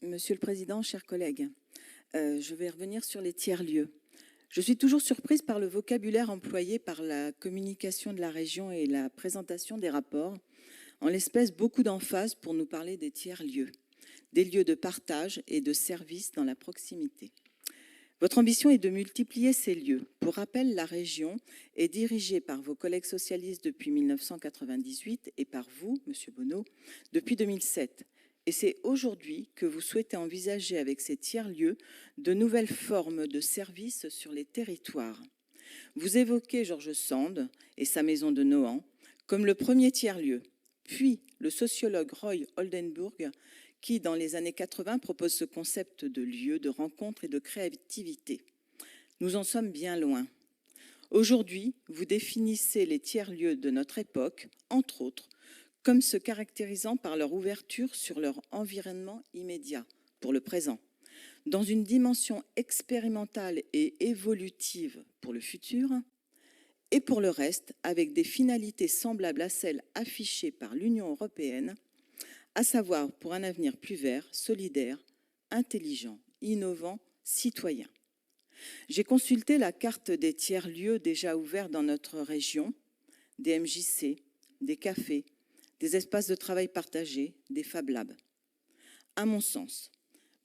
Monsieur le Président, chers collègues, je vais revenir sur les tiers-lieux. Je suis toujours surprise par le vocabulaire employé par la communication de la région et la présentation des rapports. En l'espèce, beaucoup d'emphase pour nous parler des tiers-lieux, des lieux de partage et de service dans la proximité. Votre ambition est de multiplier ces lieux. Pour rappel, la région est dirigée par vos collègues socialistes depuis 1998 et par vous, Monsieur Bonneau, depuis 2007. Et c'est aujourd'hui que vous souhaitez envisager avec ces tiers-lieux de nouvelles formes de services sur les territoires. Vous évoquez Georges Sand et sa maison de Nohant comme le premier tiers-lieu, puis le sociologue Roy Oldenburg qui, dans les années 80, propose ce concept de lieu de rencontre et de créativité. Nous en sommes bien loin. Aujourd'hui, vous définissez les tiers-lieux de notre époque, entre autres, comme se caractérisant par leur ouverture sur leur environnement immédiat, pour le présent, dans une dimension expérimentale et évolutive pour le futur, et pour le reste, avec des finalités semblables à celles affichées par l'Union européenne, à savoir pour un avenir plus vert, solidaire, intelligent, innovant, citoyen. J'ai consulté la carte des tiers-lieux déjà ouverts dans notre région, des MJC, des cafés, des espaces de travail partagés, des Fab Labs. À mon sens,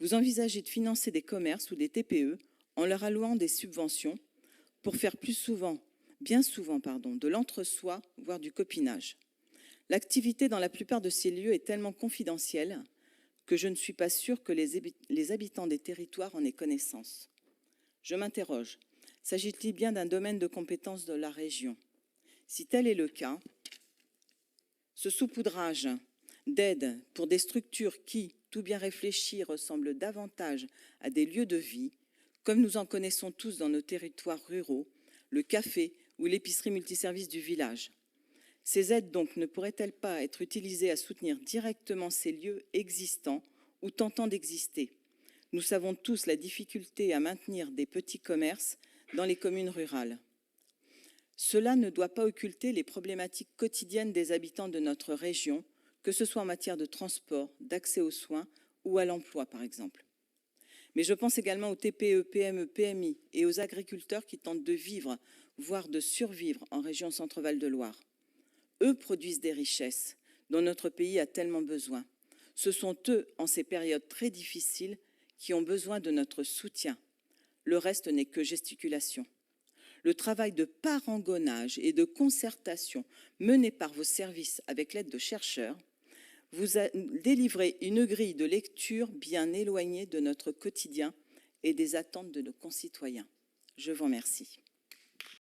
vous envisagez de financer des commerces ou des TPE en leur allouant des subventions pour faire bien souvent, de l'entre-soi, voire du copinage. L'activité dans la plupart de ces lieux est tellement confidentielle que je ne suis pas sûre que les habitants des territoires en aient connaissance. Je m'interroge, s'agit-il bien d'un domaine de compétence de la région? Si tel est le cas, ce saupoudrage d'aide pour des structures qui, tout bien réfléchies, ressemblent davantage à des lieux de vie, comme nous en connaissons tous dans nos territoires ruraux, le café ou l'épicerie multiservice du village. Ces aides, donc, ne pourraient-elles pas être utilisées à soutenir directement ces lieux existants ou tentant d'exister? Nous savons tous la difficulté à maintenir des petits commerces dans les communes rurales. Cela ne doit pas occulter les problématiques quotidiennes des habitants de notre région, que ce soit en matière de transport, d'accès aux soins ou à l'emploi, par exemple. Mais je pense également aux TPE, PME, PMI et aux agriculteurs qui tentent de vivre, voire de survivre en région Centre-Val de Loire. Eux produisent des richesses dont notre pays a tellement besoin. Ce sont eux, en ces périodes très difficiles, qui ont besoin de notre soutien. Le reste n'est que gesticulation. Le travail de parangonnage et de concertation mené par vos services avec l'aide de chercheurs vous a délivré une grille de lecture bien éloignée de notre quotidien et des attentes de nos concitoyens. Je vous remercie.